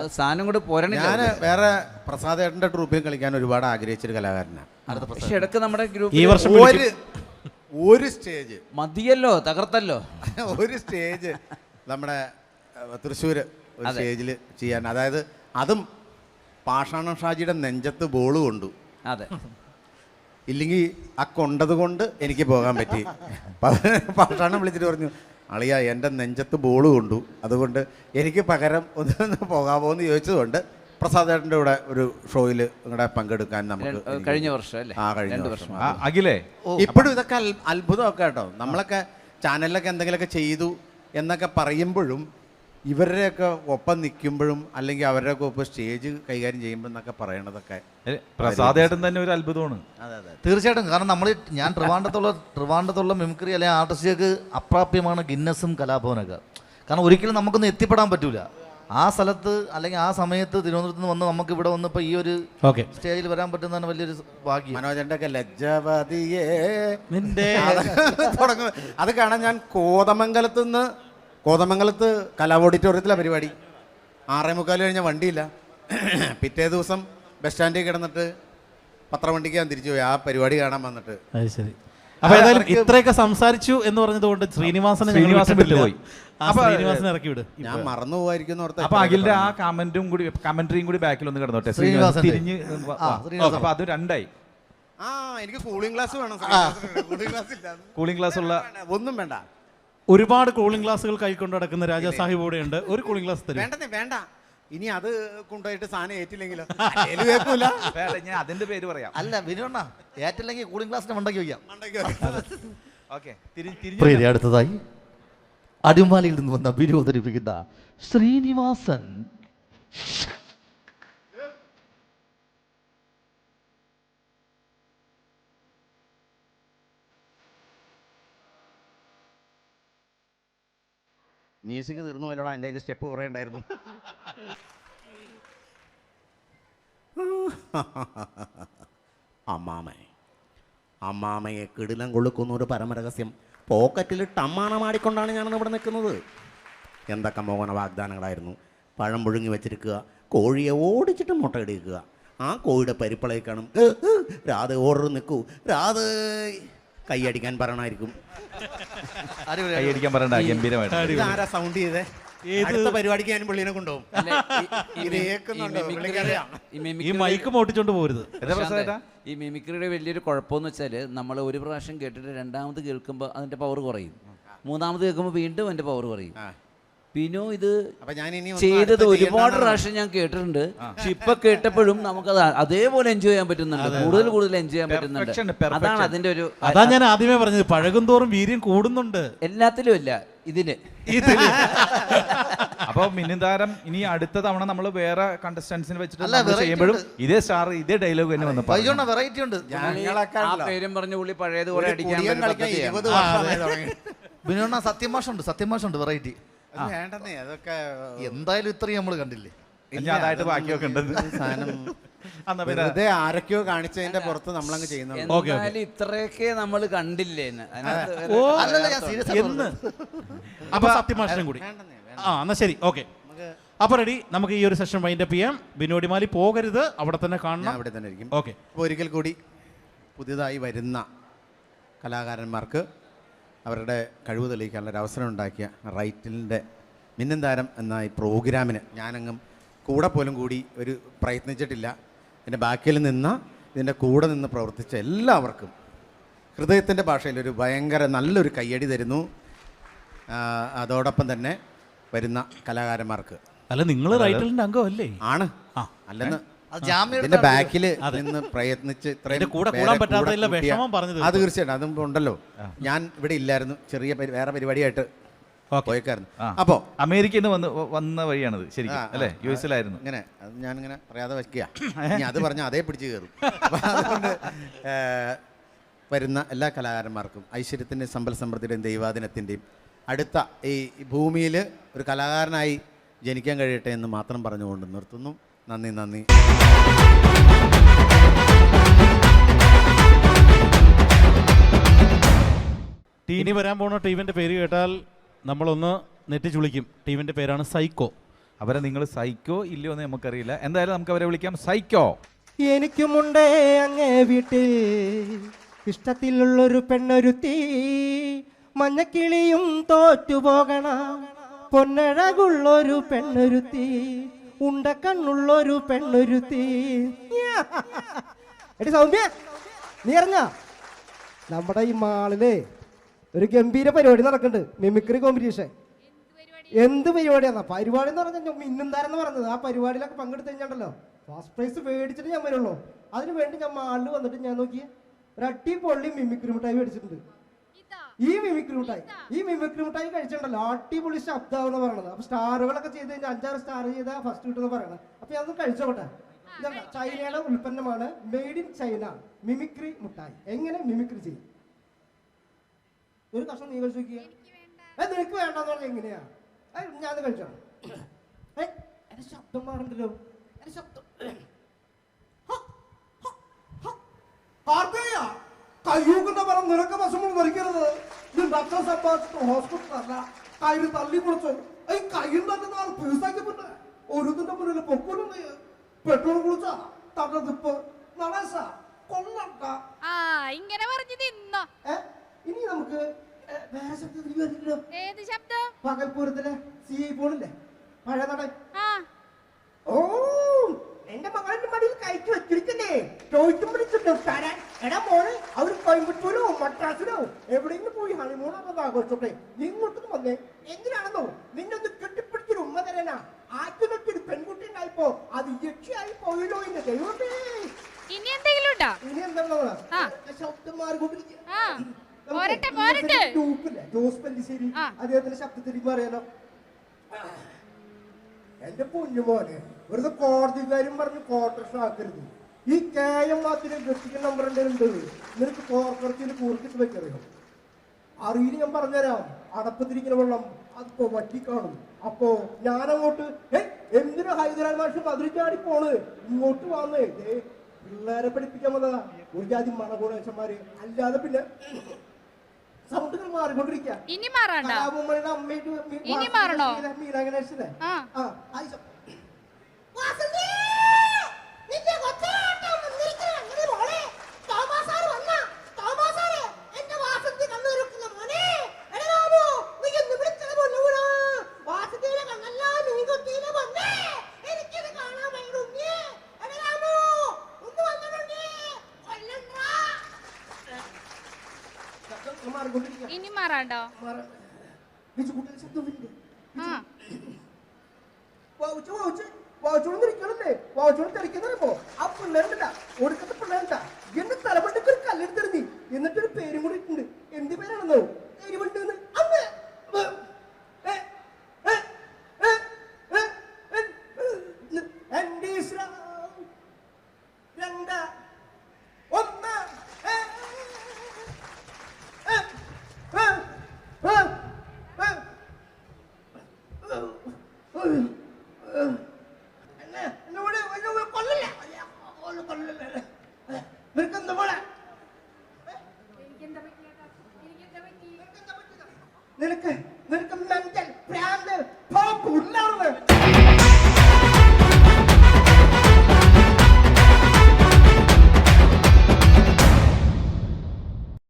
അത് സാധനം കൂടെ പോരണില്ല. ഞാൻ വേറെ പ്രസാദേട്ടൻ്റെ ട്രൂപ്പിൽ കളിക്കാൻ ഒരുപാട് ആഗ്രഹിച്ചൊരു കലാകാരനാണ്. പക്ഷെ ഇടയ്ക്ക് നമ്മുടെ ഈ വർഷം ഒരു സ്റ്റേജ് മതിയല്ലോ, തകർത്തല്ലോ. ഒരു സ്റ്റേജ് നമ്മുടെ തൃശ്ശൂർ ഒരു സ്റ്റേജിൽ ചെയ്യാൻ, അതായത് അതും പാഷാണം ഷാജിയുടെ നെഞ്ചത്ത് ബോൾ കൊണ്ടു. അതെ, ഇല്ലെങ്കിൽ ആ കൊണ്ടത് കൊണ്ട് എനിക്ക് പോകാൻ പറ്റി. പാഷാണം വിളിച്ചിട്ട് പറഞ്ഞു, അളിയ എൻ്റെ നെഞ്ചത്ത് ബോൾ കൊണ്ടു, അതുകൊണ്ട് എനിക്ക് പകരം ഒന്ന് പോകാമോ എന്ന് ചോദിച്ചതുകൊണ്ട് പ്രസാദേട്ടൻ്റെ കൂടെ ഒരു ഷോയിൽ നിങ്ങളുടെ പങ്കെടുക്കാൻ നമുക്ക് കഴിഞ്ഞ വർഷം അല്ലേ? കഴിഞ്ഞ വർഷം. അഖിലേ, ഇപ്പോഴും ഇതൊക്കെ അത്ഭുതമൊക്കെ കേട്ടോ. നമ്മളൊക്കെ ചാനലിലൊക്കെ എന്തെങ്കിലുമൊക്കെ ചെയ്തു എന്നൊക്കെ പറയുമ്പോഴും ഇവരുടെയൊക്കെ ഒപ്പം നിൽക്കുമ്പോഴും അല്ലെങ്കിൽ അവരുടെയൊക്കെ ഒപ്പം സ്റ്റേജ് കൈകാര്യം ചെയ്യുമ്പോൾ എന്നൊക്കെ പറയണതൊക്കെ പ്രസാദേട്ടൻ തന്നെ ഒരു അത്ഭുതമാണ്. തീർച്ചയായിട്ടും. കാരണം ഞാൻ ട്രിവാൻഡ്രത്തുള്ള മിമിക്രി അല്ലെങ്കിൽ ആർട്ടിസ്റ്റുകൾക്ക് അപ്രാപ്യമാണ് ഗിന്നസും കലാഭവനൊക്കെ. കാരണം ഒരിക്കലും നമുക്കൊന്നും എത്തിപ്പെടാൻ പറ്റൂല ആ സ്ഥലത്ത്, അല്ലെങ്കിൽ ആ സമയത്ത് തിരുവനന്തപുരത്ത് നിന്ന് വന്ന് നമുക്ക് ഇവിടെ വന്നപ്പോൾ ഈ ഒരു സ്റ്റേജിൽ വരാൻ പറ്റുന്നതാണ് വലിയൊരു ഭാഗ്യം. മനോജന്റെ ഒക്കെ ലജ്ജാവതിയേ തുടങ്ങും. അത് കാണാൻ ഞാൻ കോതമംഗലത്ത് കലാ ഓഡിറ്റോറിയത്തിലാണ് പരിപാടി. 6:45 കഴിഞ്ഞ വണ്ടിയില്ല. പിറ്റേ ദിവസം ബസ് സ്റ്റാൻഡിൽ കിടന്നിട്ട് പത്രവണ്ടിക്ക് ഞാൻ തിരിച്ചു പോയി ആ പരിപാടി കാണാൻ വന്നിട്ട്. ശരി. അപ്പൊ ഏതായാലും ഇത്രയൊക്കെ സംസാരിച്ചു എന്ന് പറഞ്ഞതുകൊണ്ട് ശ്രീനിവാസൻ പോയി. ശ്രീനിവാസനെ ഇറക്കി വിട്. ഞാൻ മറന്നു പോവായിരിക്കും. അപ്പൊ അഖിലിന്റെ ആ കമന്ററിയും കൂടി ബാക്കിൽ ഒന്ന് കിടന്നോട്ടെ. തിരിഞ്ഞ് അപ്പൊ അത് രണ്ടായി. എനിക്ക് കൂളിംഗ് ഗ്ലാസ് വേണം. കൂളിംഗ് ഗ്ലാസ് ഉള്ള ഒന്നും വേണ്ട. ഒരുപാട് കൂളിംഗ് ഗ്ലാസുകൾ കൈക്കൊണ്ട് നടക്കുന്ന രാജാ സാഹിബ് കൂടെ ഉണ്ട്. ഒരു കൂളിംഗ് ഗ്ലാസ് തരും. വേണ്ട. ഇനി അത് കൊണ്ടുപോയിട്ട് സാധനം ഏറ്റില്ലെങ്കിലോ? ഞാൻ അതിന്റെ പേര് പറയാം. അല്ല വിനോണ്ണ, ഏറ്റില്ലെങ്കിൽ കൂളിംഗ് ഗ്ലാസിന്റെ മണ്ടയ്ക്ക് വയ്ക്കാം. അടുത്തതായി അടിമാലിയിൽ നിന്ന് വന്ന ബിനു അവതരിപ്പിക്കുന്ന ശ്രീനിവാസൻ. മ്യൂസിക് തീർന്നു പോയല്ലോടാ, എൻ്റെ കയ്യിൽ സ്റ്റെപ്പ് കുറേ ഉണ്ടായിരുന്നു. അമ്മാമയെ കിടിലം കൊള്ളുക്കുന്ന ഒരു പരമരഹസ്യം പോക്കറ്റിലിട്ട് അമ്മാണമാടിക്കൊണ്ടാണ് ഞാനിന്ന് ഇവിടെ നിൽക്കുന്നത്. എന്തൊക്കെ മോഹന വാഗ്ദാനങ്ങളായിരുന്നു. പഴം പുഴുങ്ങി വെച്ചിരിക്കുക, കോഴിയെ ഓടിച്ചിട്ട് മുട്ടയിടിക്കുക, ആ കോഴിയുടെ പരിപ്പളയിൽ കാണും രാധ ഓർഡർ നിൽക്കൂ, രാധ കൈയടിക്കാൻ പറയണമായിരിക്കും. കൈയടിക്കാൻ പറയണ്ട, ഗംഭീരമായിട്ട്. ആരാ സൗണ്ട് ചെയ്തേ? അടുത്ത പരിപാടിക്ക് ഞാൻ പുള്ളിനെ കൊണ്ടുപോകും. ഈ മൈക്ക് മോട്ടിച്ചോണ്ട് പോരുത്. ഈ മിമിക്രിയുടെ വലിയൊരു കുഴപ്പമെന്ന് വെച്ചാൽ നമ്മൾ ഒരു പ്രാവശ്യം കേട്ടിട്ട് രണ്ടാമത് കേൾക്കുമ്പോൾ അതിന്റെ പവർ കുറയും, മൂന്നാമത് കേൾക്കുമ്പോൾ വീണ്ടും അതിന്റെ പവർ കുറയും. പിന്നെ ഇത് ചെയ്തത് ഒരുപാട് പ്രാവശ്യം ഞാൻ കേട്ടിട്ടുണ്ട്. പക്ഷെ ഇപ്പൊ കേട്ടപ്പോഴും നമുക്കത് അതേപോലെ എൻജോയ് ചെയ്യാൻ പറ്റുന്നുണ്ട്, കൂടുതൽ എൻജോയ് ചെയ്യാൻ പറ്റുന്നുണ്ട്. അതാണ് അതിന്റെ ഒരു. അതാ ഞാൻ ആദ്യമേ പറഞ്ഞത്, പഴകും തോറും വീര്യം കൂടുന്നുണ്ട്. എല്ലാത്തിലും ഇല്ല, ഇതിന്. അപ്പൊ മിന്നുതാരം ഇനി അടുത്ത തവണ നമ്മൾ വേറെ കണ്ടസ്റ്റൻസിനെ വെച്ചിട്ട് ചെയ്യുമ്പോഴും ഇതേ സ്റ്റാർ ഇതേ ഡയലോഗ് തന്നെ വന്നു. വെറൈറ്റി ഉണ്ട്. ആ പേരും പറഞ്ഞ പുള്ളി പഴയതുപോലെ അടിക്കാൻ ബിനോണ്ണ സത്യമാഷുണ്ട് വെറൈറ്റി. അതൊക്കെ എന്തായാലും ഇത്രയും നമ്മൾ കണ്ടില്ലേ. അതായിട്ട് ബാക്കിയൊക്കെ ഉണ്ട്. ആരൊക്കെയോ കാണിച്ചതിന്റെ പുറത്ത് നമ്മളങ്ങ് ചെയ്യുന്നത്. ഇത്രയൊക്കെ നമ്മൾ കണ്ടില്ലേ? അപ്പൊ സത്യമാഷനും കൂടി. എന്നാ ശരി, ഓക്കെ. അപ്പൊ റെഡി, നമുക്ക് ഈ ഒരു സെഷൻ വൈൻഡപ്പ് ചെയ്യാം. ബിനോടിമാലി പോകരുത്, അവിടെ തന്നെ കാണണം. അവിടെ തന്നെ ഇരിക്കും. ഓക്കെ. ഒരിക്കൽ കൂടി പുതിയതായി വരുന്ന കലാകാരന്മാർക്ക് അവരുടെ കഴിവ് തെളിയിക്കാനുള്ള ഒരു അവസരം ഉണ്ടാക്കിയ റൈറ്റിലിൻ്റെ മിന്നും താരം എന്ന ഈ പ്രോഗ്രാമിന് ഞാനങ്ങും കൂടെ പോലും കൂടി ഒരു പ്രയത്നിച്ചിട്ടില്ല. ഇതിൻ്റെ ബാക്കിൽ ഇതിൻ്റെ കൂടെ നിന്ന് പ്രവർത്തിച്ച എല്ലാവർക്കും ഹൃദയത്തിൻ്റെ ഭാഷയിൽ ഒരു ഭയങ്കര നല്ലൊരു കയ്യടി തരുന്നു. അതോടൊപ്പം തന്നെ വരുന്ന കലാകാരന്മാർക്ക്. അല്ല, നിങ്ങൾ റൈറ്റിലിൻ്റെ അംഗമല്ലേ? ആണ്. അല്ലെന്ന് ഇതിന്റെ ബാക്കിൽ നിന്ന് പ്രയത്നിച്ച് അത് തീർച്ചയായിട്ടും അതും ഉണ്ടല്ലോ. ഞാൻ ഇവിടെ ഇല്ലായിരുന്നു, ചെറിയ വേറെ പരിപാടിയായിട്ട് പോയേക്കായിരുന്നു. അപ്പോ അമേരിക്കയിൽ നിന്ന് വന്ന വഴിയാണത് ശരിക്കും അല്ലേ? യു എസിലായിരുന്നു. ഇങ്ങനെ അത് ഞാനിങ്ങനെ പറയാതെ വയ്ക്കുക, അത് പറഞ്ഞ അതേ പിടിച്ച് കയറും. അപ്പം അതുകൊണ്ട് വരുന്ന എല്ലാ കലാകാരന്മാർക്കും ഐശ്വര്യത്തിൻ്റെയും സമ്പൽ സമൃദ്ധിയുടെയും ദൈവാദിനത്തിൻ്റെയും അടുത്ത ഈ ഭൂമിയിൽ ഒരു കലാകാരനായി ജനിക്കാൻ കഴിയട്ടെ എന്ന് മാത്രം പറഞ്ഞുകൊണ്ട് നിർത്തുന്നു. നന്ദി. ഇനി വരാൻ പോണ ടീമിൻ്റെ പേര് കേട്ടാൽ നമ്മളൊന്ന് നെറ്റി ചുളിക്കും. ടീമിൻ്റെ പേരാണ് സൈക്കോ. അവരെ നിങ്ങൾ സൈക്കോ ഇല്ലയോ എന്ന് നമുക്കറിയില്ല. എന്തായാലും നമുക്ക് അവരെ വിളിക്കാം. സൈക്കോ. എനിക്കുമുണ്ടേ അങ്ങേ വീട്ടിൽ ഇഷ്ടത്തിലുള്ളൊരു പെണ്ണൊരുത്തി, മഞ്ഞക്കിളിയും തോറ്റുപോകണ പൊന്നഴകുള്ളൊരു പെണ്ണൊരുത്തി, ഉണ്ടക്കണ്ണുള്ളൊരു പെണ്ണൊരുത്തി. എടി സൗമ്യ, നീ അറിഞ്ഞ നമ്മുടെ ഈ മാളില് ഒരു ഗംഭീര പരിപാടി നടക്കുന്നുണ്ട്, മിമിക്രി കോമ്പറ്റീഷൻ. എന്ത് പരിപാടിയാ? പരിപാടി എന്ന് പറഞ്ഞാൽ മിന്നുംതാരം എന്ന് പറഞ്ഞത്. ആ പരിപാടിയിലൊക്കെ പങ്കെടുത്ത് കഴിഞ്ഞാണ്ടല്ലോ ഫസ്റ്റ് പ്രൈസ് മേടിച്ചിട്ട് ഞാൻ വരുള്ളൂ. അതിന് വേണ്ടി ഞാൻ മാളിൽ വന്നിട്ട് ഞാൻ നോക്കിയ ഒരു അടിപൊളി മിമിക്രി മിഠായി മേടിച്ചിട്ടുണ്ട്. ഈ മിമിക്രി മിഠായി കഴിച്ചിട്ടുണ്ടല്ലോ അടിപൊളി ശബ്ദമാണെന്ന് പറയണത്. അപ്പൊ സ്റ്റാറുകളൊക്കെ ചെയ്ത് കഴിഞ്ഞാൽ 5-6 സ്റ്റാർ ചെയ്താൽ ഫസ്റ്റ് കിട്ടുന്ന പറയണത്. അപ്പൊ ഞാൻ കഴിച്ചോട്ടെ. ചൈനയുടെ ഉൽപ്പന്നമാണ്, മെയ്ഡ് ഇൻ ചൈന മിമിക്രി മിഠായി. എങ്ങനെ മിമിക്രി ചെയ്യും? ഒരു കഷ്ണം നീ കഴിച്ചു നോക്കിയ. നിനക്ക് വേണ്ടെന്ന് പറഞ്ഞാൽ എങ്ങനെയാ? ഞാൻ കഴിച്ചോ. എന്റെ ശബ്ദം മാറുണ്ടല്ലോ. എന്റെ ശബ്ദം കയ്യൂക്കുന്ന പറ നിനക്ക് വശങ്ങൾ മരിക്കരുത്. നിന്റെ അച്ഛൻ സമ്പാദിച്ചിട്ട് ഹോസ്പിറ്റലല്ല, കയ്യിൽ തള്ളി കുളിച്ചു. ഈ കയ്യിൽ തന്നെ 4 പീസാക്കിപ്പെട്ട് ഒരുതിന്റെ മുന്നിൽ പൊക്കൂലും പെട്രോൾ കുളിച്ച തടതിപ്പ് നടേശ കൊള്ളട്ട. ഇങ്ങനെ പറഞ്ഞു തിന്നോ. ഇനി നമുക്ക് വേറെ ശബ്ദത്തിൽ വരുന്നല്ലോ. ഏത് ശബ്ദം? പകൽപൂരത്തിലെ CI പോണില്ലേ, പഴയ നടൻ. ഓ, എന്റെ മകളുടെ മടിയിൽ കയറ്റി വെച്ചിരിക്കണ്ടേ, ചോദിച്ചും വിളിച്ചിട്ട് തരാൻ. എടാ മോനെ, അവർ കോയമ്പത്തൂരോ മദ്രാസിലോ എവിടെയെങ്കിലും പോയി ഹണിമൂണൊക്കെ ആഘോഷിച്ചോട്ടെ. നീ ഇങ്ങോട്ടൊന്നും വന്നേ. എന്തിനാണെന്നോ, നിന്നൊന്ന് കെട്ടിപ്പിടിച്ചൊരു ഉമ്മ തരാനാ. ആദ്യമൊക്കെ പെൺകുട്ടി ഉണ്ടായിപ്പോ അത് യക്ഷിയായി പോയല്ലോ. എന്റെ ദൈവമേ, ഇനി എന്തെങ്കിലും ഉണ്ടോ? ഇനി എന്താ ശബ്ദം മാറിക്കൊണ്ടിരിക്കുക. ജോസ് പല്ലിശ്ശേരി അദ്ദേഹത്തിന്റെ ശബ്ദത്തിലേക്ക് പറയാലോ. എന്റെ പൊന്നുമോനെ, വെറുതെ കോടതിക്കാരും പറഞ്ഞ് കോർട്ടേഷൻ ആക്കരുത്. ഈ KM മാത്രം വ്യക്തിക്ക് നമ്പർ ഉണ്ട്. നിനക്ക് കോർപ്പറേറ്റിൽ കൂർക്കിട്ട് വെക്കറിയോ? അറിയില്ല, ഞാൻ പറഞ്ഞുതരാം. അടപ്പത്തിരിക്കുന്ന വെള്ളം അതിപ്പോ വറ്റി കാണും. അപ്പോ ഞാനങ്ങോട്ട് എന്തിനാ ഹൈദരാബാദ് മാഷ് മധുരച്ചാടി പോണ്, ഇങ്ങോട്ട് വന്നേ. പിള്ളേരെ പഠിപ്പിക്കാൻ വന്നതാ ഒരു ജാതി മണഗുണേശന്മാര്. അല്ലാതെ പിന്നെ സൗണ്ടുകൾ മാറിക്കൊണ്ടിരിക്കുക. ഇനി മാറണ്ട. ഇനി മാറണോ? മീനാ ഗണേശനെ ഇനി മാറാണ്ടോ? വാച്ചോണ്ടിരിക്കണല്ലേ, വാച്ചോണ്ട് കളിക്കുന്നപ്പോ ആ പിള്ളേരുണ്ടാ, ഒടുക്കത്തെ പിള്ളേരുണ്ടാ. എന്റെ തലമുണ്ടക്ക് ഒരു കല്ലെടുത്തെറിഞ്ഞി. എന്നിട്ടൊരു പേരും കൂടി ഇട്ടുണ്ട്. എന്ത് പേരാണെന്നോ? എരിവുണ്ട്. നിനക്ക് മെന്റൽ ഭ്രാന്ത്